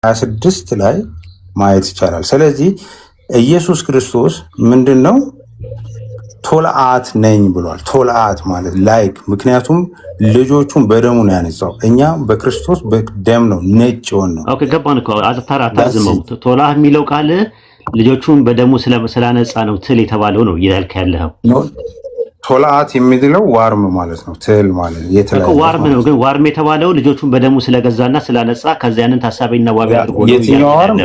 26 ላይ ማየት ይቻላል። ስለዚህ ኢየሱስ ክርስቶስ ምንድነው ቶልአት ነኝ ብሏል። ቶልአት ማለት ላይክ ምክንያቱም ልጆቹን በደሙ ነው ያነጻው። እኛ በክርስቶስ በደም ነው ነጭ ሆነ ነው። ኦኬ ገባን እኮ አታዝመው። ቶላ የሚለው ቃል ልጆቹን በደሙ ስላነጻ ነው ትል የተባለው ነው እያልክ ያለኸው። ቶልአት የሚለው ዋርም ማለት ነው። ትል ማለት የተለያየ ዋርም ነው። ግን ዋርም የተባለው ልጆቹን በደሙ ስለገዛና ስላነጻ ከዚያንን ታሳቢና ዋቢ አድርጎ ነው። የትኛው ዋርም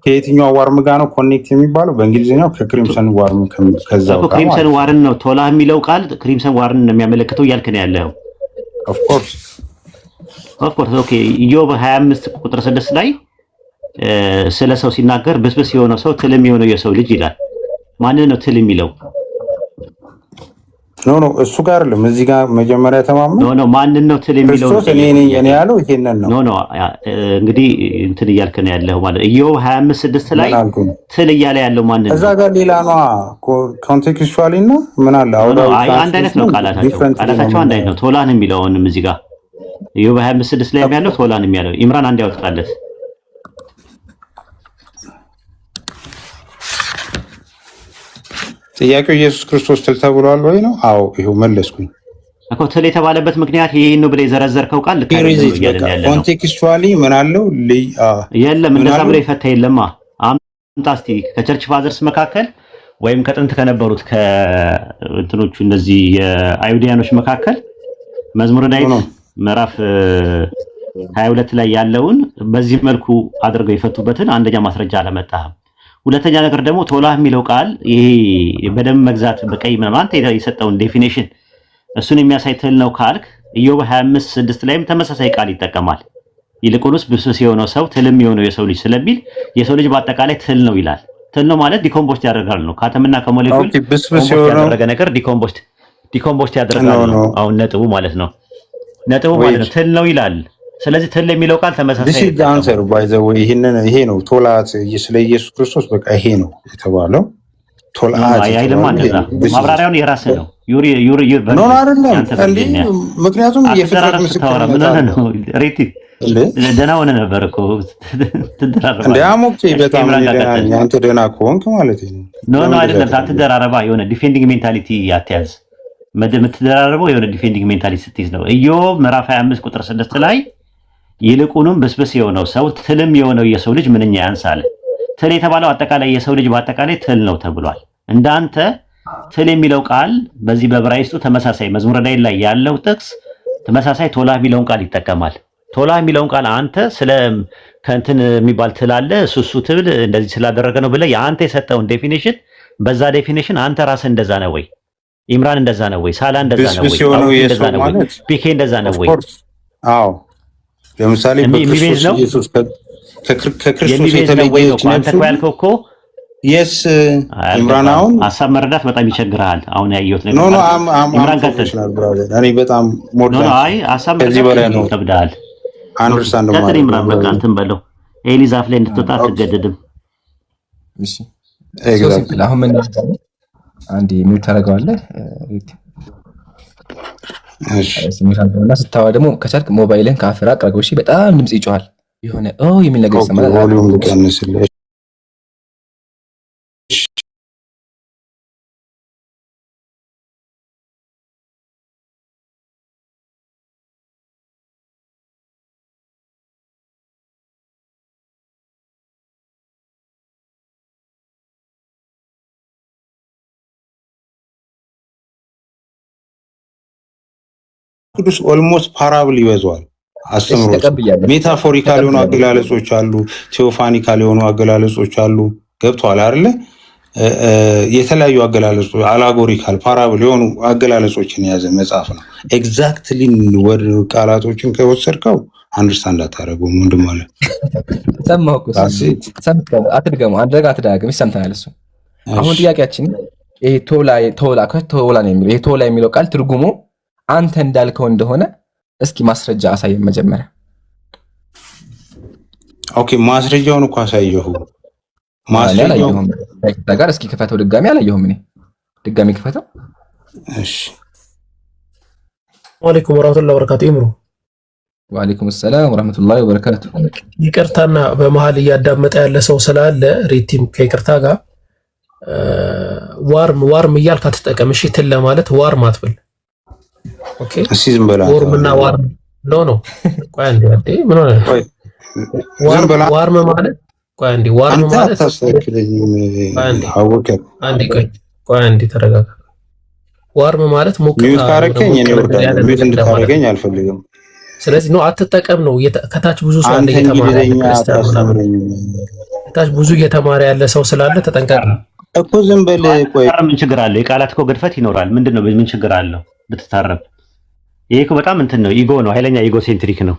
ከየትኛው ዋርም ጋር ነው ኮኔክት የሚባለው? በእንግሊዝኛው ከክሪምሰን ዋርም ከዛው ጋር ክሪምሰን ዋርን ነው ቶላ የሚለው ቃል ክሪምሰን ዋርን ነው የሚያመለክተው እያልክ ነው ያለኸው። ኦፍ ኮርስ ኦኬ። ኢዮብ 25 ቁጥር 6 ላይ ስለ ሰው ሲናገር ብስብስ የሆነው ሰው ትልም የሆነው የሰው ልጅ ይላል። ማንን ነው ትል የሚለው? ኖ እሱ ጋር አይደለም። እዚህ ጋር መጀመሪያ ተማመን ኖ ማንን ነው ትል የሚለው? ክርስቶስ እኔ ነኝ ያለው ይሄንን ነው። ኖ እንግዲህ እንትን እያልክ ነው ያለው ማለት ኢዮብ 25:6 ላይ ትል እያለ ያለው ማንን ነው? እዛ ጋር ሌላ ነው ኮንቴክስቹዋሊ ነው ምን አለ አውዳው አንድ አይነት ነው ቃላታቸው አንድ አይነት ነው። ቶላን የሚለውንም እዚህ ጋር ኢዮብ 25:6 ላይ ያለው ቶላን የሚያለው ኢምራን አንድ ያወጣለት ጥያቄው ኢየሱስ ክርስቶስ ትል ተብሏል ወይ ነው? አዎ ይሄው መለስኩኝ እኮ። ትል የተባለበት ምክንያት ይሄ ነው ብለህ የዘረዘርከው ቃል ልክ አይደለም ያለን ያለው ኮንቴክስቹዋሊ ምን አለው የለም እንደዛ ብለህ ይፈታ የለማ። አምጣ እስቲ ከቸርች ፋዘርስ መካከል ወይም ከጥንት ከነበሩት ከእንትኖቹ እነዚህ የአይሁዳኖች መካከል መዝሙረ ዳዊት ምዕራፍ 22 ላይ ያለውን በዚህ መልኩ አድርገው የፈቱበትን አንደኛ ማስረጃ አላመጣህም። ሁለተኛ ነገር ደግሞ ቶላ የሚለው ቃል ይሄ በደም መግዛት በቀይ ምናምን አንተ የሰጠውን ዴፊኒሽን እሱን የሚያሳይ ትል ነው ካልክ ኢዮብ 25:6 ላይም ተመሳሳይ ቃል ይጠቀማል። ይልቁንስ ብስብስ የሆነው ሰው ትልም የሆነው የሰው ልጅ ስለሚል የሰው ልጅ በአጠቃላይ ትል ነው ይላል። ትል ነው ማለት ዲኮምፖስት ያደርጋል ነው። ካተምና ከሞሌኩል ብስብስ ያደረገ ነገር ዲኮምፖስት ያደርጋል ነው። አሁን ነጥቡ ማለት ነው። ነጥቡ ማለት ነው ትል ነው ይላል። ስለዚህ ትል የሚለው ቃል ተመሳሳይ this is the answer by the way ይሄ ነው ቶላት ስለ ኢየሱስ ክርስቶስ በቃ ይሄ ነው የተባለው ቶላት አይደለም እንደዛ ማብራሪያውን የራስህ ነው ዩሪ ነው አይደለም ምክንያቱም የፍጥረት ምስክር ነው ሬቲ ደህና ሆነ ነበር እኮ ትደራረባ እንደ አሞክቴ በጣም አንተ ደህና ከሆንክ ማለት ነው ኖ አይደለም ታትደራረባ የሆነ ዲፌንዲንግ ሜንታሊቲ ያትያዝ የምትደራረበው የሆነ ዲፌንዲንግ ሜንታሊቲ ስትይዝ ነው። ኢዮብ ምዕራፍ 25 ቁጥር 6 ላይ ይልቁንም ብስብስ የሆነው ሰው ትልም የሆነው የሰው ልጅ ምንኛ ያንሳል። ትል የተባለው አጠቃላይ የሰው ልጅ በአጠቃላይ ትል ነው ተብሏል። እንዳንተ ትል የሚለው ቃል በዚህ በዕብራይስጡ ተመሳሳይ መዝሙረ ዳዊት ላይ ያለው ጥቅስ ተመሳሳይ ቶላ የሚለውን ቃል ይጠቀማል። ቶላ የሚለውን ቃል አንተ ስለ ከእንትን የሚባል ትል አለ እሱ ትብል እንደዚህ ስላደረገ ነው ብለህ የአንተ የሰጠውን ዴፊኒሽን በዛ ዴፊኒሽን አንተ ራስህ እንደዛ ነው ወይ? ኢምራን እንደዛ ነው ወይ? ሳላ እንደዛ ነው ወይ? እንደዛ ነው ወይ? ፒኬ እንደዛ ነው ወይ? አዎ ለምሳሌ ኢየሱስ ከክርስቶስ የተለየ ነው አንተ ያልከው እኮ yes ኢምራን አሁን ሀሳብ መረዳት በጣም ይቸግራል። አሁን ያየሁት ነገር ኖ ኢምራን ቀጥል እኔ በጣም ሞርዳን አይ ሀሳብ መረዳት ይከብዳል። አንደርስታንድ ማለት ኢምራን በቃ እንትን በለው ኤሊዛፍ ላይ እንድትወጣ አትገደድም። እሺ ኤግዛክትሊ አሁን ምን አንዴ ሚውት ታደርገዋለህ። እሺ ሚውት ስታወራ ደግሞ ከቻልክ ሞባይልን ከአፍራ አቅርገው። እሺ በጣም ድምጽ ይጮሃል የሆነ የሚል ነገር ይሰማል። ቮሊዩም ልቀንስልህ። ቅዱስ ኦልሞስት ፓራብል ይበዛዋል። አስተምሮት ሜታፎሪካል የሆኑ አገላለጾች አሉ፣ ቴዎፋኒካል የሆኑ አገላለጾች አሉ። ገብቷል አይደለ? የተለያዩ አገላለጾች አላጎሪካል ፓራብል የሆኑ አገላለጾችን የያዘ መጽሐፍ ነው። ኤግዛክትሊ ወደ ቃላቶችን ከወሰድከው አንደርስታንድ አታደርገውም ወንድም ማለት ሰማሁ እኮ ሰምተህ አትድገመው። አንድ ነገር አትደጋግም። ይሰምተናል እሱ። አሁን ጥያቄያችን ይሄ ቶላ ነው የሚለው ይሄ ቶላ የሚለው ቃል ትርጉሙ አንተ እንዳልከው እንደሆነ እስኪ ማስረጃ አሳየን መጀመሪያ። ኦኬ ማስረጃውን እኮ አሳየሁ። ማስረጃው ነገር እስኪ ክፈተው። ድጋሚ አላየሁም እኔ። ድጋሚ ክፈተው። እሺ ወአለይኩም ወራህመቱላሂ ወበረካቱ። ኢምሩ ወአለይኩም ሰላም ወራህመቱላሂ ወበረካቱ። ይቅርታና በመሃል እያዳመጠ ያለ ሰው ስላለ ሪቲም ከይቅርታ ጋር ዋርም እያልክ አትጠቀም። እሺ ትል ለማለት ዋርም አትብል። ኦኬ እሺ ዝም በላ። ዋርምና ዋርም ኖ ቆይ አንዴ ምን ሆነ? ዋርም ማለት ቆይ አንዴ ዋርም ማለት ቆይ አንዴ ተረጋጋ። ዋርም ማለት ሙቀት ሚውት ካረከኝ እኔ ወርዳለሁ። ሚውት እንድታረገኝ አልፈልግም። ስለዚህ ነው አትጠቀም ነው። ከታች ብዙ ሰው አለ እየተማረ ከታች ብዙ እየተማረ ያለ ሰው ስላለ ተጠንቀቅ እኮ። ዝም በል ቆይ። ምን ችግር አለው? የቃላት እኮ ግድፈት ይኖራል። ምንድነው ምን ችግር አለው ብትታረም? ይሄ እኮ በጣም እንትን ነው፣ ኢጎ ነው፣ ኃይለኛ ኢጎ ሴንትሪክ ነው።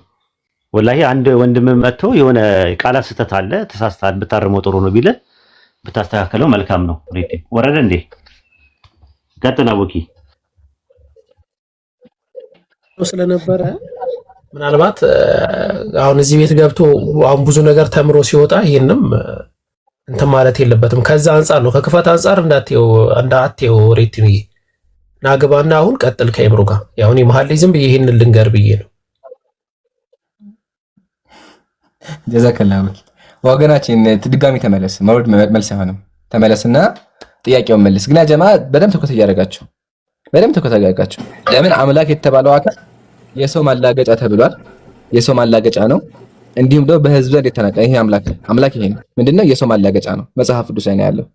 ወላሂ አንድ ወንድም መጥቶ የሆነ ቃላት ስህተት አለ ተሳስተሃል ብታርመው ጥሩ ነው ቢልህ ብታስተካከለው መልካም ነው። ወረደ እንዴ? ቀጥል አቡኪ ስለነበረ ምናልባት አሁን እዚህ ቤት ገብቶ አሁን ብዙ ነገር ተምሮ ሲወጣ ይሄንም እንትን ማለት የለበትም። ከዛ አንፃር ነው ከክፋት አንፃር እንዳትየው ሬቲኒ ናግባና አሁን ቀጥል ከኢብሮ ጋር ያው እኔ መሀል ላይ ዝም ብዬ ይሄንን ልንገር ብዬ ነው። ጀዛከላሁ ወገናችን ድጋሚ ተመለስ። መውረድ መልስ አይሆንም። ተመለስና ጥያቄውን መልስ። ግን ጀማ በደንብ ትኩረት እያደረጋችሁ ለምን አምላክ የተባለው አካል የሰው ማላገጫ ተብሏል። የሰው ማላገጫ ነው። እንዲሁም ደግሞ በህዝብ ዘንድ የተናቀ ይሄ አምላክ ይሄ ነው ምንድነው? የሰው ማላገጫ ነው። መጽሐፍ ቅዱስ ላይ ነው ያለው።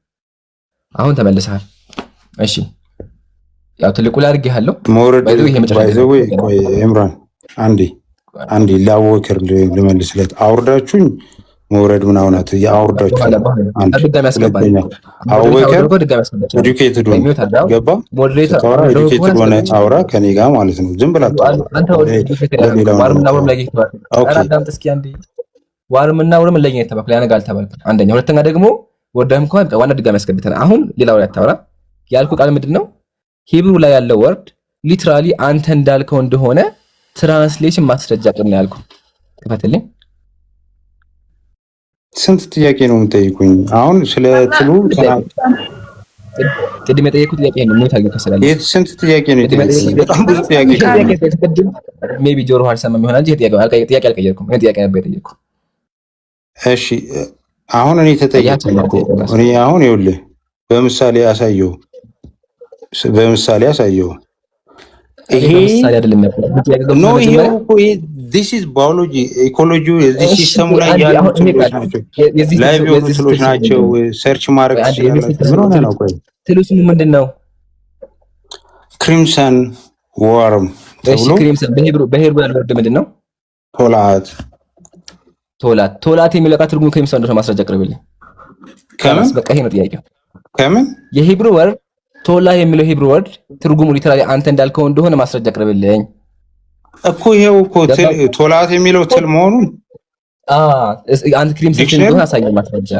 አሁን ተመልሰሃል። እሺ ያው ትልቁ ላይ አድርጌሃለሁ። ቆይ ኢምራን አንዴ ላወክር ልመልስለት። አውርዳችሁኝ መውረድ ምናምን አውርዳችሁ ኤዱኬትድ ገባ ኤዱኬትድ ሆነ አውራ ከኔ ጋር ማለት ነው። ዝም ብላ ዋርምና ወርም ለኛ የተባለ ያነጋ አልተባልኩም። አንደኛ፣ ሁለተኛ ደግሞ ወርዳም እንኳን ዋና ድጋሚ ያስገብተና አሁን ሌላው ላይ አታውራ ያልኩ ቃል ምንድነው? ሂብሩ ላይ ያለው ወርድ ሊትራሊ አንተ እንዳልከው እንደሆነ ትራንስሌሽን ማስረጃ ቅድም ያልኩ ተፈተልኝ። ስንት ጥያቄ ነው የምጠይቁኝ? አሁን ስለ ትሉ ቅድም የጠየቁት ጥያቄ ነው። ምን ታገኝ ከሰላለ ስንት ጥያቄ ነው የጠየቁኝ? በጣም ብዙ ጥያቄ ሜቢ ጆሮ አልሰማም ይሆናል እንጂ ጥያቄ አልቀየርኩም። እኔ ጥያቄ ነበር የጠየቁት። እሺ አሁን እኔ ተጠየቅኩ። እኔ አሁን ይኸውልህ በምሳሌ አሳየው ይሄ ምሳሌ አይደለም ያለው ነው። ይሄው እኮ this is biology ኢኮሎጂ እዚህ ሲስተሙ ላይ ያሉ ትሎች ናቸው። ላይቭ የሆኑ ትሎች ናቸው። ሰርች ማድረግ ትችላላችሁ። ምን ሆነ ነው? ቆይ ትሉስ ምንድነው? ክሪምሰን ዋርም እሺ ክሪምሰን በሄብሩ ያለው ወርድ ምንድነው? ቶላት የሚለው ቃል ትርጉሙ ክሪምሰን እንደሆነ ማስረጃ አቅርብልኝ። ከምን በቃ ይሄ ነው ጥያቄው። ከምን የሄብሩ ወርድ ቶላ የሚለው ሂብሩ ወርድ ትርጉሙ ሊተራሊ አንተ እንዳልከው እንደሆነ ማስረጃ አቅርብልኝ እኮ። ይሄው እኮ ቶላት የሚለው ትል መሆኑን አንተ ክሪምሰን እንደሆነ አሳየኝ ማስረጃ።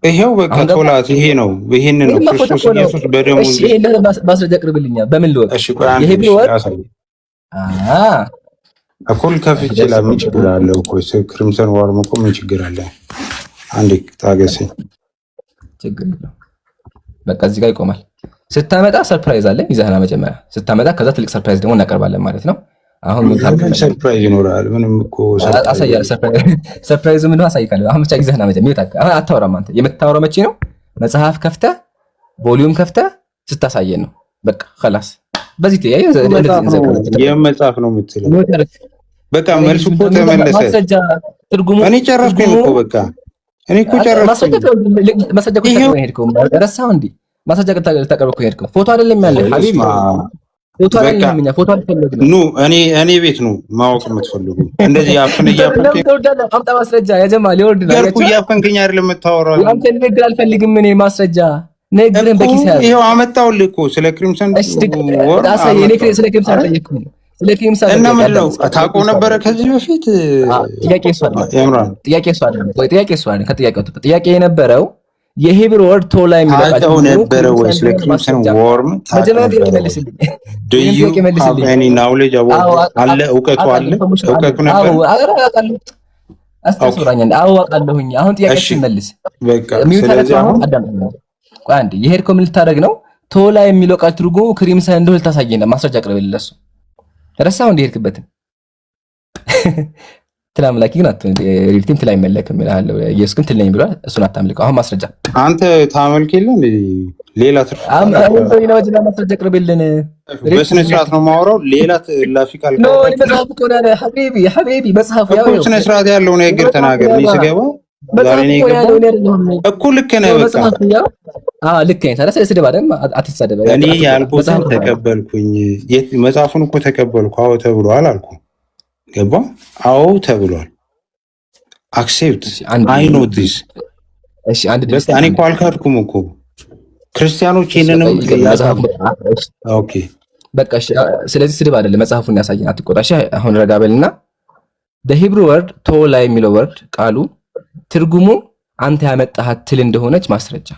ይሄው በቃ ቶላት ይሄ ነው። ይሄንን ነው ክርስቶስ ኢየሱስ በደሙ እሺ ይሄን ማስረጃ አቅርብልኝ። በምን ልወቅ? እሺ የሂብሩ ወርድ እኩል ከፍቼ ምን ችግር አለው? እኮ ክሪምሰን ዋርም እኮ ምን ችግር አለ? አንዴ ታገሰኝ። ችግር የለውም። በቃ እዚህ ጋር ይቆማል። ስታመጣ ሰርፕራይዝ አለ ይዘህና መጀመሪያ ስታመጣ ከዛ ትልቅ ሰርፕራይዝ ደግሞ እናቀርባለን ማለት ነው። አሁን ምን ታርገን ሰርፕራይዝ ይኖራል? ምንም እኮ አሳያለሁ። ሰርፕራይዝ ምን ነው አሳይካለሁ። አሁን ብቻ ይዘህና መጀመሪያ አሁን አታወራም አንተ። የምታወራው መቼ ነው? መጽሐፍ ከፍተህ ቮሊዩም ከፍተህ ስታሳየን ነው። በቃ خلاص በዚህ ተያየ የመጽሐፍ ነው የምትለው። በቃ መልሱ እኮ ተመለሰ። ማስረጃ ትርጉሙ እኔ ጨረስኩኝ እኮ በቃ እኔ እኮ ጨረስኩኝ። ማስረጃ እኮ ሄድከው ረሳው እንዴ? ማስረጃ ልታቀርብ እኮ ሄድከው። ፎቶ አይደለም ያለ ሀቢብ፣ ፎቶ አይደለም። እኛ ፎቶ አልፈለግንም። ኑ እኔ ቤት ነው ማወቅ የምትፈልጉ እንደዚህ አፍን እያፈንከኝ አምጣ ማስረጃ። ያ ጀማል ይወርድ ነው ያልኩ እያፈንከኝ አይደለም የምታወራው። አንተ ንግግር አልፈልግም እኔ ማስረጃ ነግረን በኪስ ያዝ። ይሄው አመጣውልህ እኮ ስለ ክሪምሰን ወር አሳይ። እኔ ስለ ክሪምሰን ጠየቅኩኝ። ስለ ክሪምሰን እና ምንድን ነው ታውቀው ነበረ ከዚህ በፊት? ጥያቄ እሱ አይደለም። ጥያቄ እሱ አይደለም። ጥያቄ የነበረው የሂብሩ ወርድ ቶላ የሚለው ታውቀው ነበረ ወይ? ስለ ክሪምሰን ወርም መጀመሪያ ጥያቄ መልስልኝ። ጥያቄ መልስልኝ። እኔ ናውሌጅ አለ እውቀቱ ነበር። አስተስራኛ አውቃለሁኝ። አሁን ጥያቄ መልስ። በቃ ስለዚህ አሁን ቆይ አንዴ የሄድከው ምን ልታደርግ ነው? ቶላ የሚለው ቃል ትርጉሙ ክሪምሰን እንደሆነ ልታሳየኝ ነው። ማስረጃ አቅርብልኝ። ለሱ ረሳው እንደ ሄድክበትን ትል አምላኪ ግን ሪልቲም ትል አይመለክም ይላል። ኢየሱስ ግን ትል ነኝ ብሏል። እሱን አታምልከው። አሁን ማስረጃ አንተ ታመልክ የለም ሌላ ትርፍ ማስረጃ ቅርብልን። በስነ ስርዓት ነው የማወራው። ሌላ ላፊካል ነው መጽሐፍ እኮ ነው ሐቢቢ መጽሐፍ ያው ስነ ስርዓት ያለው ነገር ተናገር። እኔ ስገባ ዛሬ ነው የገባው እኮ ልክ ነህ። በቃ ልክ ነኝ። ታዲያ ስድብ አይደል? አትሳደብ። እኔ ያልኩትን ተቀበልኩኝ። መጽሐፉን እኮ ተቀበልኩ። አዎ ተብሏል አልኩ። ገባ? አዎ ተብሏል። አክሴፕት አይ ኖ ዲስ። እሺ አንድ በቃ እኔ እኮ አልካድኩም እኮ ክርስቲያኖች ይሄንንም ኦኬ በቃ እሺ። ስለዚህ ስድብ አይደለም፣ መጽሐፉን ያሳየን። አትቆጣሽ። አሁን ረጋ በልና the Hebrew word ቶላ የሚለው ወርድ ቃሉ ትርጉሙ አንተ ያመጣሃት ትል እንደሆነች ማስረጃ።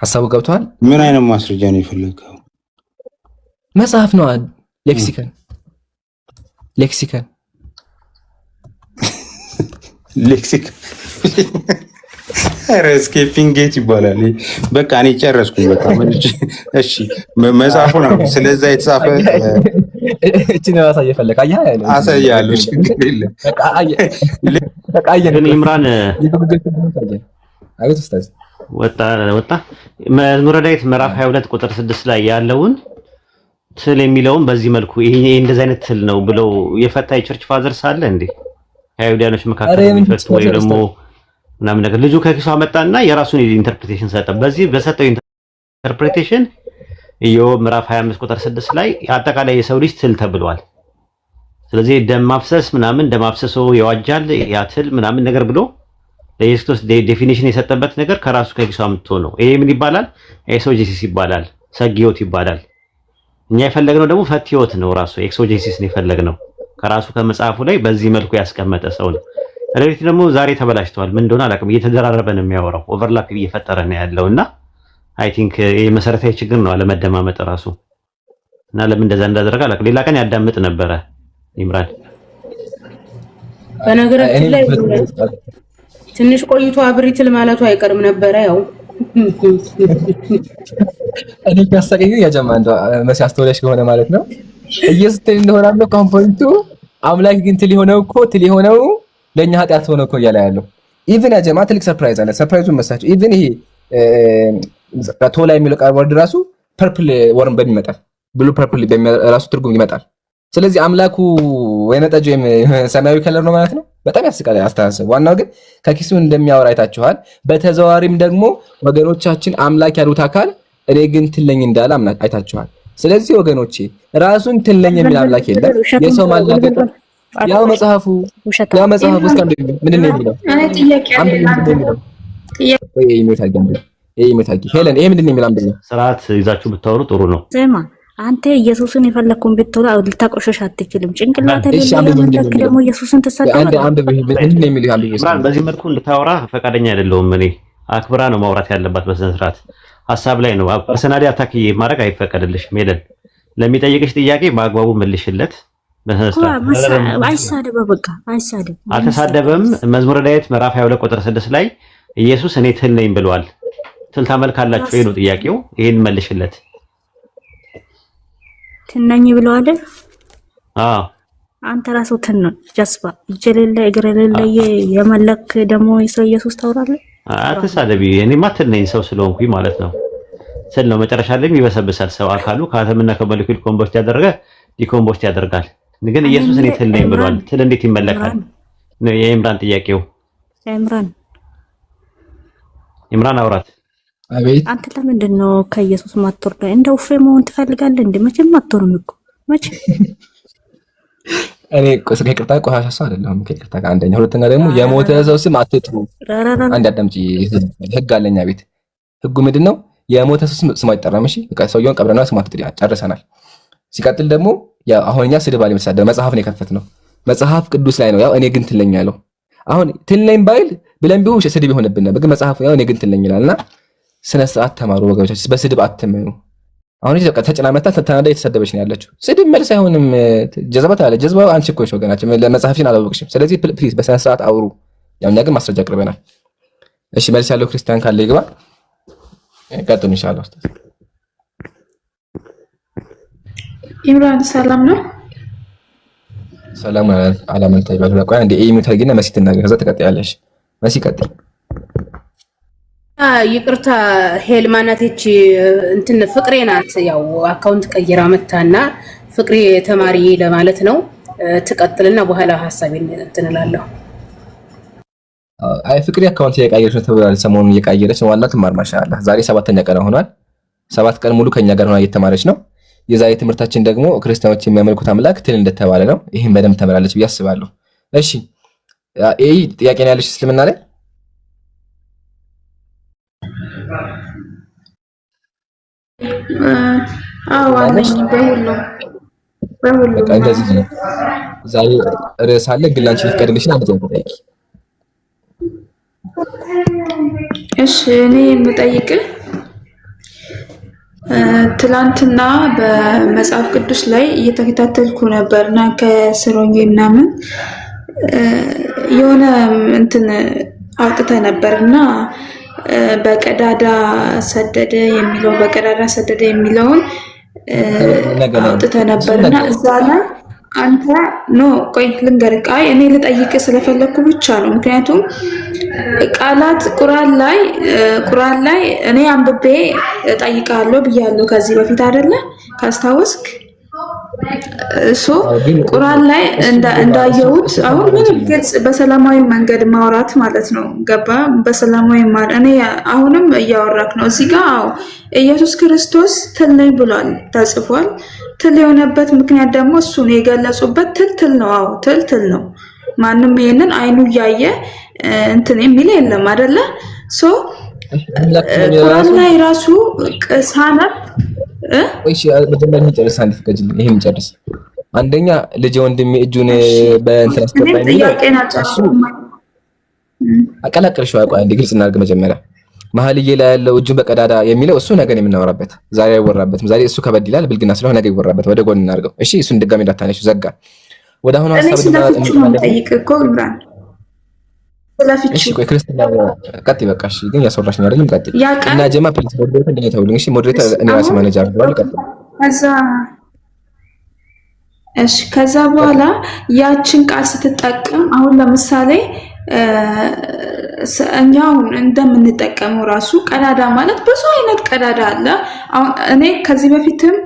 ሐሳቡ ገብቷል? ምን አይነት ማስረጃ ነው የፈለገው? መጽሐፍ ነው። ሌክሲከን ሌክሲከን ኤስኬፒንግ ጌት ይባላል። በቃ እኔ ጨረስኩኝ። በቃ እሺ መጽሐፉ ነው ስለዛ የተጻፈ እቺ ነው አሳየ ፈለክ አሳያለሁ። ችግር የለም። በቃ ግን ኢምራን አቤት ኡስታዝ ወጣ መዝሙረ ዳዊት ምዕራፍ 22 ቁጥር 6 ላይ ያለውን ትል የሚለውን በዚህ መልኩ ይሄ እንደዚህ አይነት ትል ነው ብለው የፈታ የቸርች ፋዘር ሳለ እንዴ አይሁዳኖች መካከል የሚፈቱ ወይ ደግሞ ምናምን ነገር ልጁ ከኪሱ አመጣና የራሱን ኢንተርፕሪቴሽን ሰጠ። በዚህ በሰጠው ኢንተርፕሪቴሽን ኢዮብ ምዕራፍ 25 ቁጥር 6 ላይ አጠቃላይ የሰው ልጅ ትል ተብሏል። ስለዚህ ደም ማፍሰስ ምናምን ደም አፍሰሶ ይዋጃል ያትል ምናምን ነገር ብሎ ለኢየሱስ ክርስቶስ ዴፊኒሽን የሰጠበት ነገር ከራሱ ከኪሱ አምጥቶ ነው። ይሄ ምን ይባላል? ኤክሶጄሲስ ይባላል፣ ሰጊዮት ይባላል። እኛ የፈለግነው ደግሞ ፈትዮት ነው። ራሱ ኤክሶጄሲስ ነው የፈለግነው ከራሱ ከመጽሐፉ ላይ በዚህ መልኩ ያስቀመጠ ሰው ነው። ሪሊቲ ደግሞ ዛሬ ተበላሽተዋል። ምን እንደሆነ አላውቅም። እየተደራረበ ነው የሚያወራው፣ ኦቨርላፕ እየፈጠረ ነው ያለውና አይ ቲንክ ይሄ መሰረታዊ ችግር ነው አለመደማመጥ ራሱ እና ለምን እንደዛ እንዳደረገ አላውቅም። ሌላ ቀን ያዳምጥ ነበረ ኢምራን። በነገራችን ላይ ትንሽ ቆይቶ አብሪትል ማለቱ አይቀርም ነበረ። ያው እኔ ያሳቀኝ ያጀማ እንደው መሲ አስተውለሽ ከሆነ ማለት ነው ኢየሱስ ትል እንደሆነ አለው ኮምፖይንቱ አምላክ ግን ትል የሆነው ለኛ ኃጢአት ሆነ እኮ እያለ ያለው ኢቭን ያጀማ ትልቅ ሰርፕራይዝ አለ። ሰርፕራይዙን መሳቸው ኢቭን ይሄ ቶላ የሚለው ቃል ወርድ ራሱ ፐርፕል ወርም በሚመጣል ብሉ ፐርፕል በሚራሱ ትርጉም ይመጣል። ስለዚህ አምላኩ ወይነ ጠጅ ወይም ሰማያዊ ከለር ነው ማለት ነው። በጣም ያስቃል አስተሳሰብ። ዋናው ግን ከኪሱ እንደሚያወራ አይታችኋል። በተዘዋዋሪም ደግሞ ወገኖቻችን አምላክ ያሉት አካል እኔ ግን ትለኝ እንዳለ አይታችኋል። ስለዚህ ወገኖቼ ራሱን ትለኝ የሚል አምላክ የለም። የሰው ማላገጥ ያው መጽሐፉ እስከ ምንድን ነው የሚለው? ሄለን ይሄ ምንድን ነው የሚለው? አንደኛ ስርዓት ይዛችሁ ብታወሩ ጥሩ ነው። አንተ ኢየሱስን የፈለኩን ብትወራ ልታቆሸሽ አትችልም። ጭንቅላት ደግሞ ኢየሱስን ተሰደባል። በዚህ መልኩ እንድታወራ ፈቃደኛ አይደለሁም እኔ። አክብራ ነው ማውራት ያለባት በስነ ስርዓት ሀሳብ ላይ ነው። ፐርሰናሊ አታክ ማድረግ አይፈቀድልሽም። ሄለን ለሚጠይቅሽ ጥያቄ በአግባቡ መልሽለት። በስነ ስርዓት አይሳደብ፣ በቃ አይሳደብ። አልተሳደበም። መዝሙረ ዳዊት ምዕራፍ 22 ቁጥር 6 ላይ ኢየሱስ እኔ ትል ነኝ ብሏል። ትል ታመልካላችሁ ይሄ ነው ጥያቄው። ይሄን መልሽለት። ትነኝ ብለዋል። አዎ አንተ ራስህ ትን ጀስባ እጀለለ እግረለለ የመለክ ደግሞ የሰው ኢየሱስ ታውራለህ። አትሳደቢ። እኔማ ትል ነኝ ሰው ስለሆንኩኝ ማለት ነው። ትል ነው መጨረሻ ላይ ይበሰብሳል ሰው አካሉ ከአተምና ከሞለኪውል ኮምፖስት ያደረገ ዲኮምፖስት ያደርጋል። ግን ኢየሱስ እኔ ትል ነኝ ብሏል። ትል እንዴት ይመለካል ነው የኢምራን ጥያቄው። ኢምራን አውራት። አቤት አንተ ለምንድን ነው ከኢየሱስ ማትወርደ? እንደው ፍሬ መሆን ትፈልጋለህ እንዴ? መቼም አትወርም እኮ መቼ። እኔ ከይቅርታ ቆሻሻ ሰው አይደለሁም። ከይቅርታ አንደኛ፣ ሁለተኛ ደግሞ የሞተ ሰው ስም አትጥሩ። አንድ አዳምጪ። ህግ አለኛ ቤት። ህጉ ምንድነው? የሞተ ሰው ስም አይጠራም። እሺ በቃ ሰውየውን ቀብረና ስም አትጥሪ። ጨርሰናል። ሲቀጥል ደግሞ ያው አሁን እኛ ስድብ አለ መሳደብ መጽሐፍ ነው የከፈትነው። መጽሐፍ ቅዱስ ላይ ነው ያው እኔ ግን ትለኛለሁ። አሁን ትለኝ ባይል ብለን ቢሆን ስድብ ይሆንብን ነበር። ግን መጽሐፉ ያው እኔ ግን ትለኝ ይላልና ስነ ስርዓት ተማሩ ወገኖች። በስድብ አትመኑ። አሁን እዚህ በቃ ተጨናመታ ተናዳ የተሰደበች ነው ያለችው። ስድብ መልስ አይሆንም። ጀዘባት አለ ጀዝባው አንቺ እኮ ነሽ ወገናችን። ለመጽሐፍሽን አላወቅሽም። ስለዚህ ፕሊዝ በስነ ስርዓት አውሩ። ያው እኛ ግን ማስረጃ አቅርበናል። እሺ መልስ ያለው ክርስቲያን ካለ ይግባ። ቀጥሉ ኢንሻአላህ። ኡስታዝ ኢምራን ሰላም ነው? ሰላም አላመንታ ይባል ቆይ አንዴ ኤሚት አድርጊና መሲ ትናገር ከዛ ትቀጥያለሽ መሲ ቀጥይ ይቅርታ ሄልማናቴች እንትን ፍቅሬ ናት ያው አካውንት ቀይራ መታና ፍቅሬ ተማሪ ለማለት ነው ትቀጥልና በኋላ ሐሳቤን እንትን እላለሁ አይ ፍቅሬ አካውንት የቀየረች ነው ተብሏል ሰሞኑን የቀየረች ዋና ትማር ማሻአላ ዛሬ 7ኛ ቀን ሆኗል 7 ቀን ሙሉ ከኛ ጋር ሆና እየተማረች ነው የዛሬ ትምህርታችን ደግሞ ክርስቲያኖች የሚያመልኩት አምላክ ትል እንደተባለ ነው ይሄን በደንብ ተመራለች ብዬ አስባለሁ እሺ ኤይ ጥያቄ ነው ያለሽ እስልምና ላይ አዎ አለኝ በሁሉም በቃ እንደዚህ ነው ዛሬ ርዕስ አለ ግን ላንቺ ልትቀድምሽና አንተ ጠይቂ እሺ እኔ የምጠይቅህ ትላንትና በመጽሐፍ ቅዱስ ላይ እየተከታተልኩ ነበርና ከስሮኝ ምናምን የሆነ እንትን አውጥተ ነበርና በቀዳዳ ሰደደ የሚለውን አውጥተ ነበርና እዛ ላይ አንተ ኖ ቆይ ልንገርህ አይ እኔ ልጠይቅ ስለፈለኩ ብቻ ነው ምክንያቱም ቃላት ቁርአን ላይ እኔ አንብቤ ጠይቃለሁ ብያለሁ ከዚህ በፊት አይደለ ካስታወስክ ቁርአን ላይ እንዳየሁት አሁን ምንም ግልጽ በሰላማዊ መንገድ ማውራት ማለት ነው ገባ በሰላማዊ ማለት እኔ አሁንም እያወራክ ነው እዚህ ጋር ኢየሱስ ክርስቶስ ትል ነኝ ብሏል ተጽፏል ትል የሆነበት ምክንያት ደግሞ እሱ ነው የገለጹበት ትል ነው ትል ነው ማንም ይሄንን አይኑ ያየ እንትን የሚል የለም አይደለ ቁርአን ላይ ራሱ ሳነብ እሺ መጀመሪያ እንጨርስ አንድ ፍቀጅልኝ ይሄን እንጨርስ አንደኛ ልጅ ወንድሜ እጁን በእንትን አስገባኝ አቀላቀልሽው አቋይ እንደ ግልጽ እናድርግ መጀመሪያ መሐልዬ ላይ ያለው እጁን በቀዳዳ የሚለው እሱ ነገ ነው የምናወራበት ዛሬ አይወራበትም ዛሬ እሱ ከበድ ይላል ብልግና ስለሆነ ነገ ይወራበት ወደ ጎን እናድርገው እሺ እሱን ድጋሚ እንዳታነሺው ዘጋ ወደ አሁን ሐሳብ ጠይቅ እኮ ኢምራን እሺ ቆይ ክርስቲና ቀጥይ በቃ እሺ ግን ያሰራሽ ነው አይደለም ቀጥይ እና ጀማ ፕሊዝ ሞዴሬተር እንደኔ ተውልኝ እሺ ሞዴሬተር እኔ ራሴ ማኔጀር አድርገዋለሁ ቀጥይ ከዛ በኋላ ያችን ቃል ስትጠቀም አሁን ለምሳሌ እኛው እንደምንጠቀመው ራሱ ቀዳዳ ማለት ብዙ አይነት ቀዳዳ አለ አሁን እኔ ከዚህ በፊትም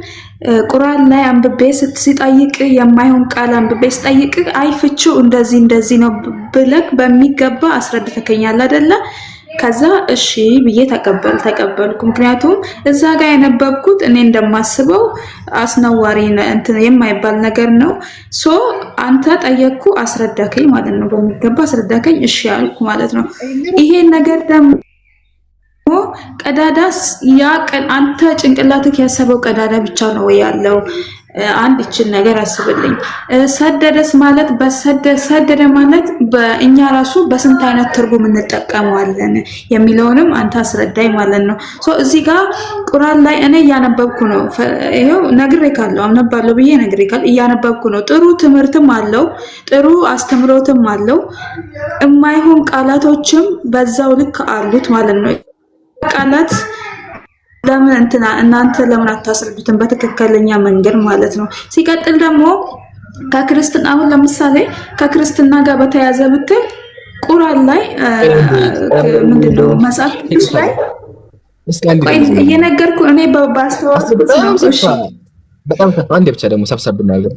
ቁርአን ላይ አንብቤ ሲጠይቅ የማይሆን ቃል አንብቤ ሲጠይቅ አይፍቹ እንደዚህ ነው ብለክ በሚገባ አስረድተከኛል አይደለ ከዛ እሺ ብዬ ተቀበልኩ ምክንያቱም እዛ ጋር የነበብኩት እኔ እንደማስበው አስነዋሪ እንትን የማይባል ነገር ነው አንተ ጠየቅኩ አስረዳከኝ ማለት ነው በሚገባ አስረዳከኝ እሺ ያልኩ ማለት ነው ይሄን ነገር ደግሞ ቀዳዳስ ያ አንተ ጭንቅላትክ ያሰበው ቀዳዳ ብቻ ነው ያለው አንድ እቺን ነገር አስብልኝ ሰደደስ ማለት ሰደደ ማለት በእኛ ራሱ በስንት አይነት ትርጉም እንጠቀመዋለን የሚለውንም አንተ አስረዳኝ ማለት ነው እዚህ ጋር ቁርአን ላይ እኔ ያነበብኩ ነው ይሄው ነግሬካለሁ አምነባለሁ ብዬ ነግሬካለሁ ያነበብኩ ነው ጥሩ ትምህርትም አለው ጥሩ አስተምሮትም አለው የማይሆን ቃላቶችም በዛው ልክ አሉት ማለት ነው ቃላት ለምን እናንተ ለምን አታስረዱትን በትክክለኛ መንገድ ማለት ነው ሲቀጥል ደግሞ ከክርስትና አሁን ለምሳሌ ከክርስትና ጋር በተያያዘ ብትል ቁርአን ላይ ምንድነው መጽሐፍ ቅዱስ ላይ እየነገርኩ እኔ ባስተዋወቅኩት ነው እሺ በጣም አንዴ ብቻ ደግሞ ሰብሰብ ብናገር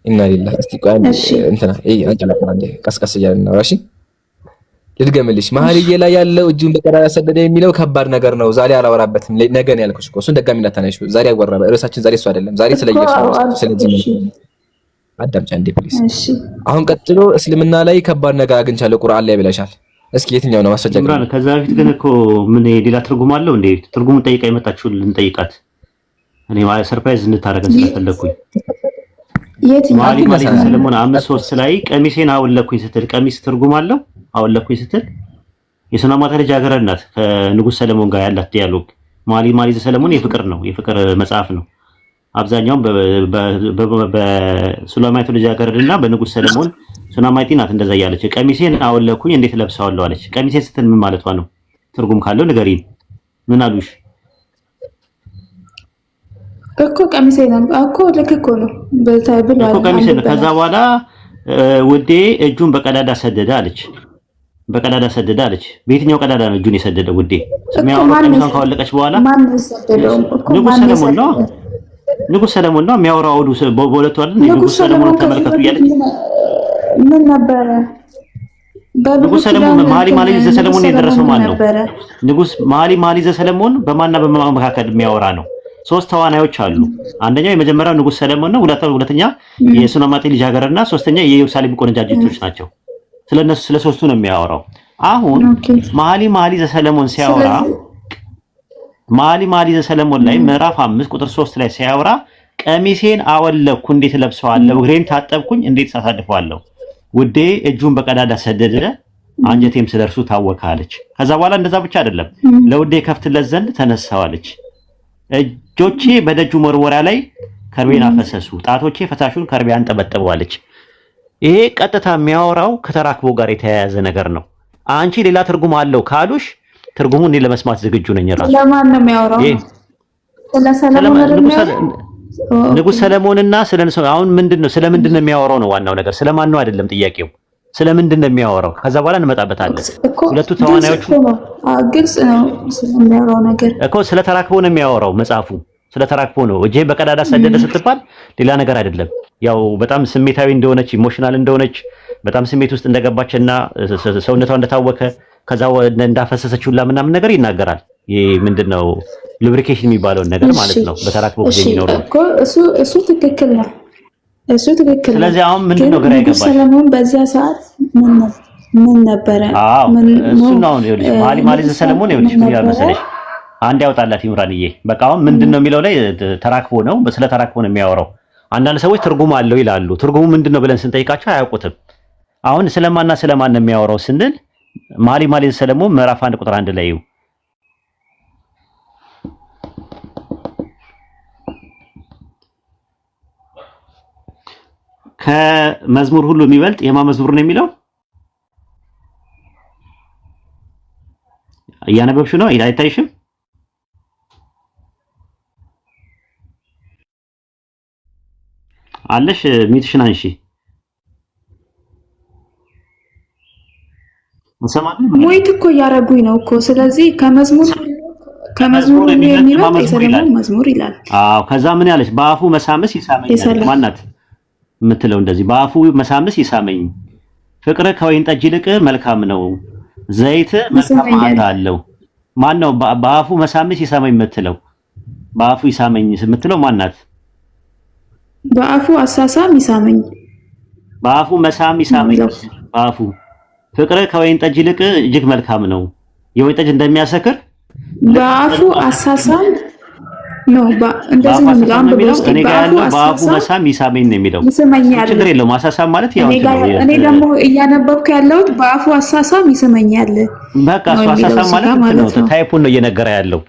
ኢና ሊላህ እስቲ ቆይ እንትና አንጨላፋ አንዴ ቀስቀስ እያልን ነው እሺ ልድገምልሽ መሐልዬ ላይ ያለው እጁን በቀዳዳ ሰደደ የሚለው ከባድ ነገር ነው ዛሬ አላወራበትም ነገ ነው ያልኩሽ እኮ እሱን ደጋሚ እንዳታነሺ ዛሬ አይወራበ ርዕሳችን ዛሬ እሱ አይደለም ዛሬ ስለየሱ ስለዚህ አዳምጪ አንዴ ፕሊዝ አሁን ቀጥሎ እስልምና ላይ ከባድ ነገር አግኝቻለሁ ቁርአን ላይ ብለሻል እስኪ የትኛው ነው ማስረጃ ግን ከዛ በፊት ግን እኮ ምን ሌላ ትርጉም አለው እንዴ ትርጉሙን ጠይቃ የመጣችው ልንጠይቃት እኔ ሰርፕራይዝ እንድታረገን ስለፈለኩኝ ማሊ ሰለሞን 5:3 ላይ ቀሚሴን አወለኩኝ ስትል ቀሚስ ትርጉም አለው አወለኩኝ ስትል የሱናማታ ልጅ አገረድ ናት ከንጉስ ሰለሞን ጋር ያላት ዲያሎግ ማሊ ሰለሞን የፍቅር መጽሐፍ ነው አብዛኛው በሱላማይቱ ልጅ አገረድና በንጉስ ሰለሞን ሱናማይቲ ናት እንደዛ ያለች ቀሚሴን አወለኩኝ እንዴት ለብሳዋለሁ አለች ቀሚሴን ስትል ምን ማለቷ ነው ትርጉም ካለው ንገሪኝ ምን አሉሽ እኮ ቀሚሴ ነው እኮ ልክ እኮ ነው በልታይ ብሏል እኮ ቀሚሴ ነው። ከዛ በኋላ ውዴ እጁን በቀዳዳ ሰደደ አለች። በቀዳዳ ሰደደ አለች። በየትኛው ቀዳዳ ነው እጁን የሰደደ ውዴ? የሚያወራው ቀሚሷን ካወለቀች በኋላ ማን ሰደደው? እኮ ንጉስ ሰለሞን ነው የሚያወራው። አውዱ በሁለቱ አይደል? ንጉስ ሰለሞን ተመልከቱ እያለች ምን ነበረ? ንጉስ ሰለሞን መኃልየ ዘሰሎሞን የደረሰው ማን ነው? ንጉስ መኃልየ ዘሰሎሞን በማንና በማን መካከል የሚያወራ ነው? ሶስት ተዋናዮች አሉ። አንደኛው የመጀመሪያው ንጉስ ሰለሞን ነው። ሁለተኛ የሱነማጤ ልጃገረድና ሶስተኛ የኢየሩሳሌም ቆነጃጅቶች ናቸው። ስለነሱ ስለሶስቱ ነው የሚያወራው። አሁን መኃልየ ዘሰሎሞን ሲያወራ መኃልየ ዘሰሎሞን ላይ ምዕራፍ 5 ቁጥር 3 ላይ ሲያወራ ቀሚሴን አወለኩ እንዴት ለብሰዋለሁ፣ እግሬን ታጠብኩኝ እንዴት ሳሳድፈዋለሁ፣ ውዴ እጁን በቀዳዳ ሰደደ አንጀቴም ስለርሱ ታወከ አለች። ከዛ በኋላ እንደዛ ብቻ አይደለም፣ ለውዴ ከፍትለት ዘንድ ተነሳዋለች። እጆቼ በደጁ መወርወሪያ ላይ ከርቤን አፈሰሱ፣ ጣቶቼ ፈሳሹን ከርቤ አንጠበጠበዋለች። ይሄ ቀጥታ የሚያወራው ከተራክቦ ጋር የተያያዘ ነገር ነው። አንቺ ሌላ ትርጉም አለው ካሉሽ ትርጉሙን እኔ ለመስማት ዝግጁ ነኝ። ራሱ ለማን ነው የሚያወራው? ንጉስ ሰለሞንና አሁን ምንድነው ስለምንድነው የሚያወራው ነው ዋናው ነገር። ስለማን ነው አይደለም ጥያቄው፣ ስለምንድነው የሚያወራው? ከዛ በኋላ እንመጣበታለን። ሁለቱ ተዋናዮቹ ግልጽ ነው ስለሚያወራው ነገር እኮ ስለተራክቦ ነው የሚያወራው መጽሐፉ። ስለተራክቦ ነው። እጄ በቀዳዳ ሰደደ ስትባል ሌላ ነገር አይደለም። ያው በጣም ስሜታዊ እንደሆነች ኢሞሽናል እንደሆነች በጣም ስሜት ውስጥ እንደገባችና ሰውነቷ እንደታወከ ከዛ እንዳፈሰሰችውላ ምናምን ነገር ይናገራል። ይሄ ምንድነው ሉብሪኬሽን የሚባለውን ነገር ማለት ነው። በተራክቦ ጊዜ የሚኖረው እኮ እሱ ትክክል ነው። እሱ ትክክል ነው። ስለዚህ አሁን ምንድነው ግራ ይገባል። ሰለሞን በዛ ሰዓት ምን ነበረ? እሱ ነው ይኸውልሽ መኃልየ ዘሰሎሞን ይኸውልሽ ምን ያለ መሰለሽ አንድ ያውጣላት ይምራንዬ። በቃ አሁን ምንድነው የሚለው ላይ ተራክቦ ነው። ስለ ተራክቦ ነው የሚያወራው። አንዳንድ ሰዎች ትርጉም አለው ይላሉ። ትርጉሙ ምንድነው ብለን ስንጠይቃቸው አያውቁትም። አሁን ስለማን ነው የሚያወራው ስንል መኃልየ ዘሰሎሞን ምዕራፍ 1 ቁጥር 1 ላይ ከመዝሙር ሁሉ የሚበልጥ የማን መዝሙር ነው የሚለው? እያነበብሽ ነው አይታይሽም? አለሽ ሚትሽን አንሺ ሙይት እኮ እያረጉኝ ነው እኮ። ስለዚህ ከመዝሙር የሚበልጥ የሰለሞን መዝሙር ይላል። አዎ ከዛ ምን ያለሽ በአፉ መሳምስ ይሳመኛል ማናት የምትለው እንደዚህ በአፉ መሳምስ ይሳመኝ፣ ፍቅር ከወይን ጠጅ ይልቅ መልካም ነው፣ ዘይት መልካም መዓዛ አለው። ማን ነው በአፉ መሳምስ ይሳመኝ የምትለው? በአፉ ይሳመኝ የምትለው ማናት? በአፉ አሳሳም ይሳመኝ፣ በአፉ መሳም ይሳመኝ። በአፉ ፍቅር ከወይን ጠጅ ይልቅ እጅግ መልካም ነው፣ የወይን ጠጅ እንደሚያሰክር በአፉ አሳሳም ነው። እንደዚህ ነው የሚለው አንብበው። በአፉ መሳም ይሳመኝ ነው የሚለው። ይስመኛል፣ ችግር የለውም። አሳሳም ማለት ያው እኔ ደግሞ እያነበብኩ ያለሁት በአፉ አሳሳም ይስመኛል። በቃ እሱ አሳሳም ማለት ነው። ታይፑን ነው እየነገረ ያለው።